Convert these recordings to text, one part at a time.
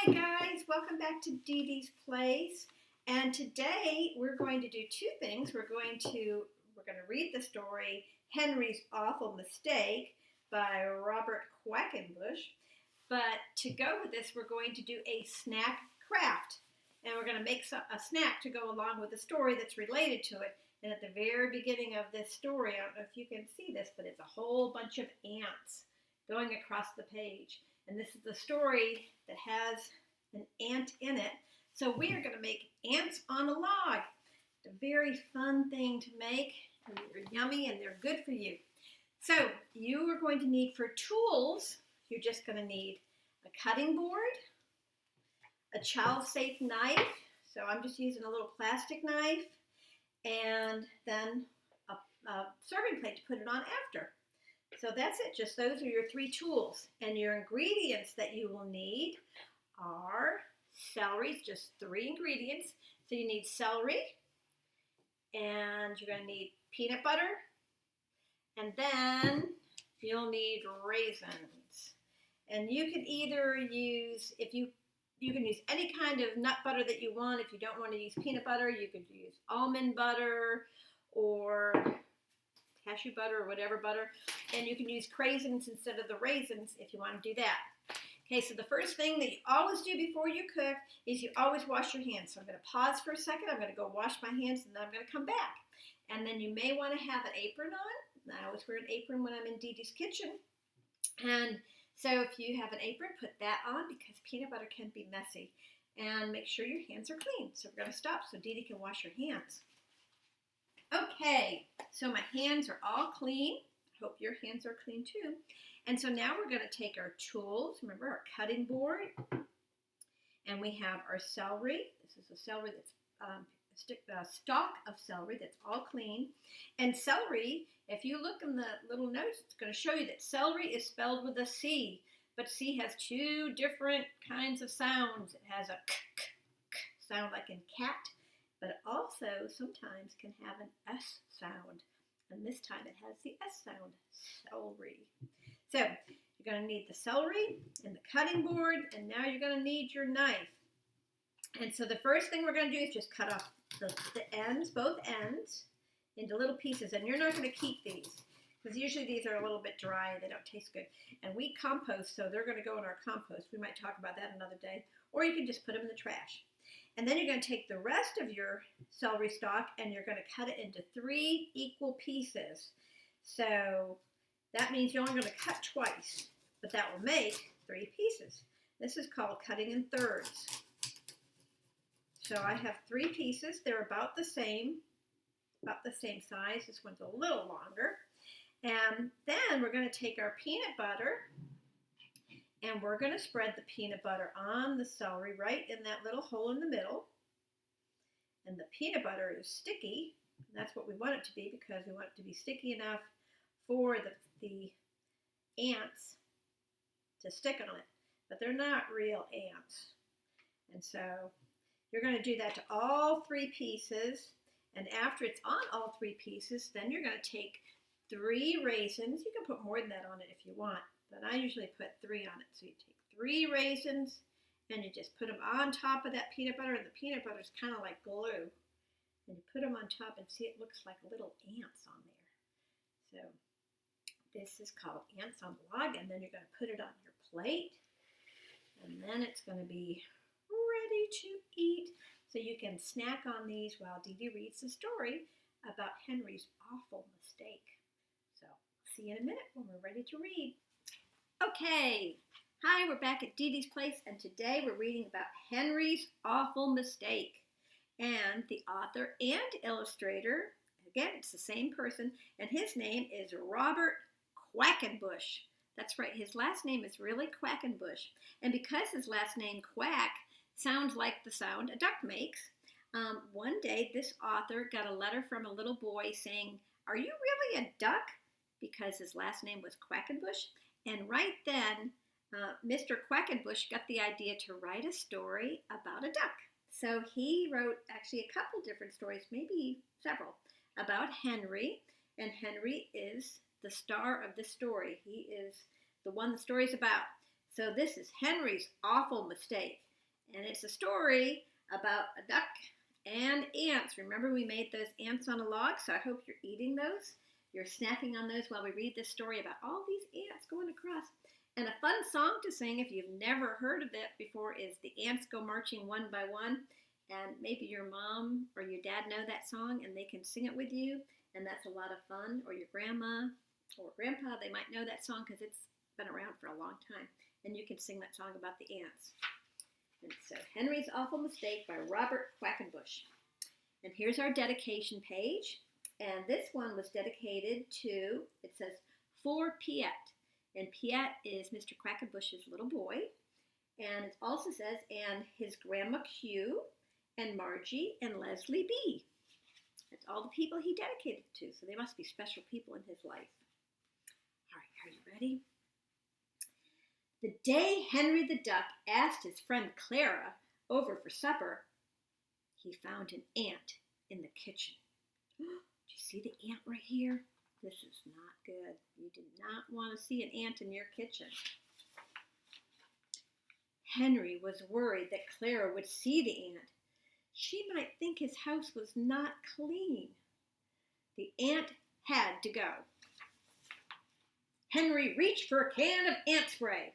Hi guys, welcome back to Didi's Place. And today we're going to do two things. We're going to read the story Henry's Awful Mistake by Robert Quackenbush. But to go with this, we're going to do a snack craft. And we're going to make a snack to go along with the story that's related to it. And at the very beginning of this story, I don't know if you can see this, but it's a whole bunch of ants going across the page. And this is the story that has an ant in it. So we are going to make ants on a log. It's a very fun thing to make. And they're yummy and they're good for you. So you are going to need for tools, you're just going to need a cutting board, a child-safe knife. So I'm just using a little plastic knife, and then a serving plate to put it on after. So that's it. Just those are your three tools. And your ingredients that you will need are celery, just 3 ingredients. So you need celery, and you're going to need peanut butter, and then you'll need raisins. And you can either use, you can use any kind of nut butter that you want. If you don't want to use peanut butter, you could use almond butter or cashew butter or whatever butter. And you can use Craisins instead of the raisins if you want to do that. Okay, so the first thing that you always do before you cook is you always wash your hands. So I'm going to pause for a second. I'm going to go wash my hands, and then I'm going to come back. And then you may want to have an apron on. I always wear an apron when I'm in Didi's kitchen. And so if you have an apron, put that on because peanut butter can be messy. And make sure your hands are clean. So we're going to stop so Didi can wash her hands. Okay, so my hands are all clean. I hope your hands are clean too. And so now we're going to take our tools, remember our cutting board, and we have our celery. This is a celery that's a stalk of celery that's all clean. And celery, if you look in the little notes, it's going to show you that celery is spelled with a C, but C has 2 different kinds of sounds. It has a k sound like in cat, but it also sometimes can have an S sound. And this time it has the S sound, celery. So you're going to need the celery and the cutting board, and now you're going to need your knife. And so the first thing we're going to do is just cut off the ends, both ends, into little pieces. And you're not going to keep these, because usually these are a little bit dry. They don't taste good. And we compost, so they're going to go in our compost. We might talk about that another day. Or you can just put them in the trash. And then you're going to take the rest of your celery stalk and you're going to cut it into 3 equal pieces. So that means you're only going to cut twice, but that will make 3 pieces. This is called cutting in thirds. So I have 3 pieces. They're about the same size. This one's a little longer. And then we're going to take our peanut butter, and we're going to spread the peanut butter on the celery right in that little hole in the middle. And the peanut butter is sticky. And that's what we want it to be, because we want it to be sticky enough for the ants to stick on it. But they're not real ants. And so you're going to do that to all 3 pieces. And after it's on all 3 pieces, then you're going to take 3 raisins. You can put more than that on it if you want, but I usually put 3 on it. So you take 3 raisins and you just put them on top of that peanut butter, and the peanut butter is kind of like glue. And you put them on top, and see, it looks like little ants on there. So this is called ants on the log, and then you're going to put it on your plate, and then it's going to be ready to eat. So you can snack on these while Didi reads the story about Henry's awful mistake. So see you in a minute when we're ready to read. Okay, hi, we're back at Didi's Place, and today we're reading about Henry's awful mistake. And the author and illustrator, again, it's the same person, and his name is Robert Quackenbush. That's right, his last name is really Quackenbush. And because his last name, Quack, sounds like the sound a duck makes, one day this author got a letter from a little boy saying, "Are you really a duck?" Because his last name was Quackenbush. And right then, Mr. Quackenbush got the idea to write a story about a duck. So he wrote actually a couple different stories, maybe several, about Henry. And Henry is the star of the story. He is the one the story's about. So this is Henry's awful mistake. And it's a story about a duck and ants. Remember we made those ants on a log, so I hope you're eating those. You're snacking on those while we read this story about all these ants going across. And a fun song to sing if you've never heard of it before is The Ants Go Marching One by One. And maybe your mom or your dad know that song and they can sing it with you. And that's a lot of fun. Or your grandma or grandpa, they might know that song because it's been around for a long time. And you can sing that song about the ants. And so Henry's Awful Mistake by Robert Quackenbush. And here's our dedication page. And this one was dedicated to, it says, for Piet. And Piet is Mr. Quackenbush's little boy. And it also says, and his Grandma Q, and Margie, and Leslie B. That's all the people he dedicated to. So they must be special people in his life. All right, are you ready? The day Henry the Duck asked his friend Clara over for supper, he found an ant in the kitchen. Do you see the ant right here? This is not good. You do not want to see an ant in your kitchen. Henry was worried that Clara would see the ant. She might think his house was not clean. The ant had to go. Henry reached for a can of ant spray.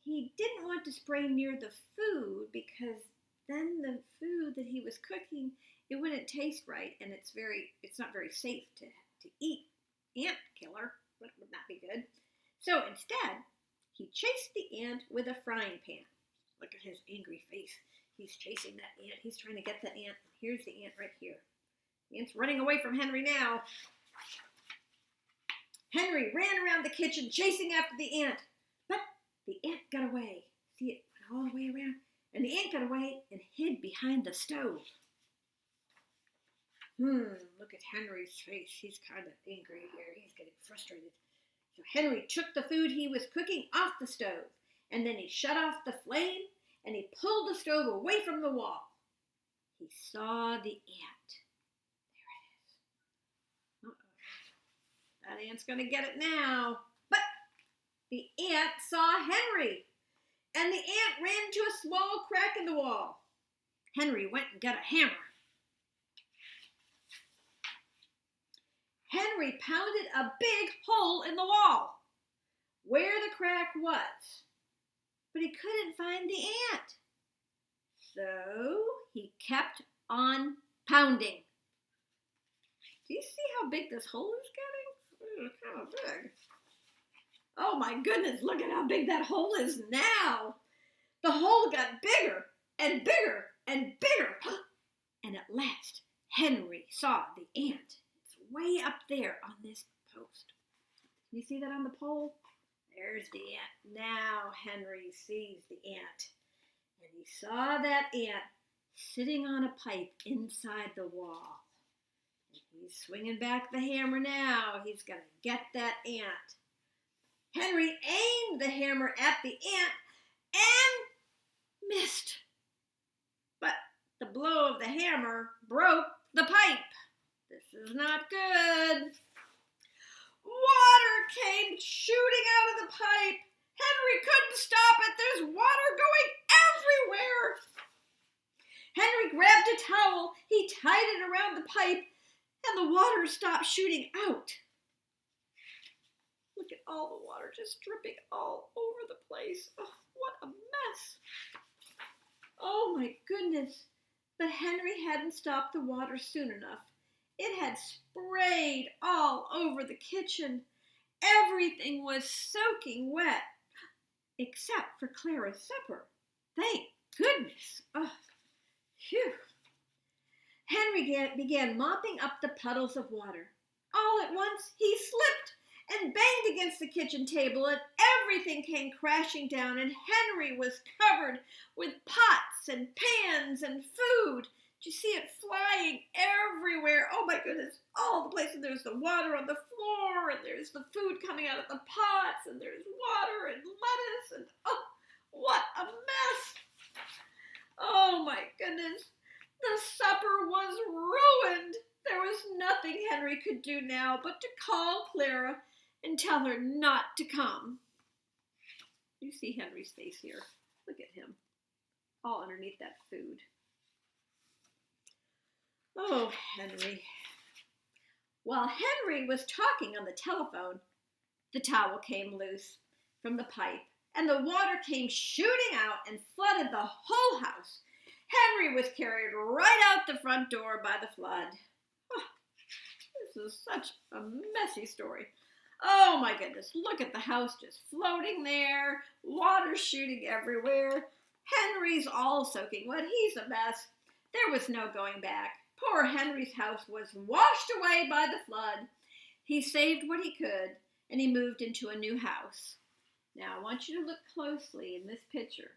He didn't want to spray near the food because then the food that he was cooking, it wouldn't taste right, and it's not very safe to eat ant killer. That would not be good. So instead, he chased the ant with a frying pan. Look at his angry face. He's chasing that ant. He's trying to get the ant. Here's the ant right here. The ant's running away from Henry now. Henry ran around the kitchen chasing after the ant. But the ant got away. See, it went all the way around. And the ant got away and hid behind the stove. Look at Henry's face. He's kind of angry here. He's getting frustrated. So Henry took the food he was cooking off the stove. And then he shut off the flame and he pulled the stove away from the wall. He saw the ant. There it is. Uh-oh. That ant's going to get it now. But the ant saw Henry. And the ant ran into a small crack in the wall. Henry went and got a hammer. Henry pounded a big hole in the wall where the crack was. But he couldn't find the ant. So he kept on pounding. Do you see how big this hole is getting? It's kind of big. Oh my goodness, look at how big that hole is now. The hole got bigger and bigger and bigger. And at last, Henry saw the ant. It's way up there on this post. You see that on the pole? There's the ant. Now Henry sees the ant. And he saw that ant sitting on a pipe inside the wall. And he's swinging back the hammer now. He's going to get that ant. Henry aimed the hammer at the ant and missed. But the blow of the hammer broke the pipe. This is not good. Water came shooting out of the pipe. Henry couldn't stop it. There's water going everywhere. Henry grabbed a towel. He tied it around the pipe, and the water stopped shooting out. Look at all the water just dripping all over the place. Oh, what a mess. Oh my goodness. But Henry hadn't stopped the water soon enough. It had sprayed all over the kitchen. Everything was soaking wet, except for Clara's supper. Thank goodness. Oh, phew. Henry began mopping up the puddles of water. All at once, he slipped and banged against the kitchen table, and everything came crashing down, and Henry was covered with pots and pans and food. Did you see it flying everywhere? Oh my goodness, all the places. There's the water on the floor, and there's the food coming out of the pots, and there's water and lettuce, and oh, what a mess. Oh my goodness, the supper was ruined. There was nothing Henry could do now but to call Clara and tell her not to come. You see Henry's face here. Look at him. all underneath that food. Oh, Henry. While Henry was talking on the telephone, the towel came loose from the pipe, and the water came shooting out and flooded the whole house. Henry was carried right out the front door by the flood. Oh, this is such a messy story. Oh my goodness, look at the house just floating there, water shooting everywhere. Henry's all soaking wet. He's a mess. There was no going back. Poor Henry's house was washed away by the flood. He saved what he could, and he moved into a new house. Now, I want you to look closely in this picture.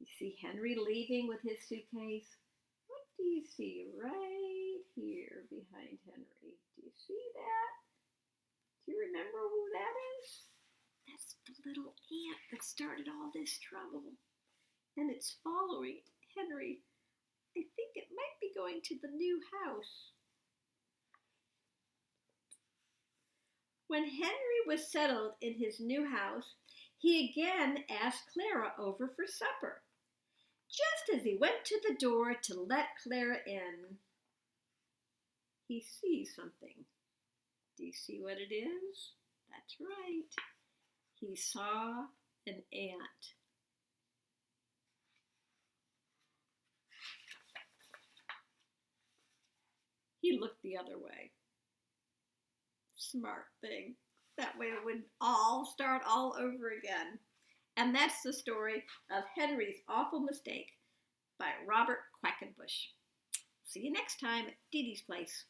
You see Henry leaving with his suitcase? What do you see right here behind Henry? Do you see that? Do you remember who that is? That's the little ant that started all this trouble. And it's following Henry. I think it might be going to the new house. When Henry was settled in his new house, he again asked Clara over for supper. Just as he went to the door to let Clara in, he sees something. Do you see what it is? That's right. He saw an ant. He looked the other way. Smart thing. That way it would all start all over again. And that's the story of Henry's Awful Mistake by Robert Quackenbush. See you next time at Didi's Place.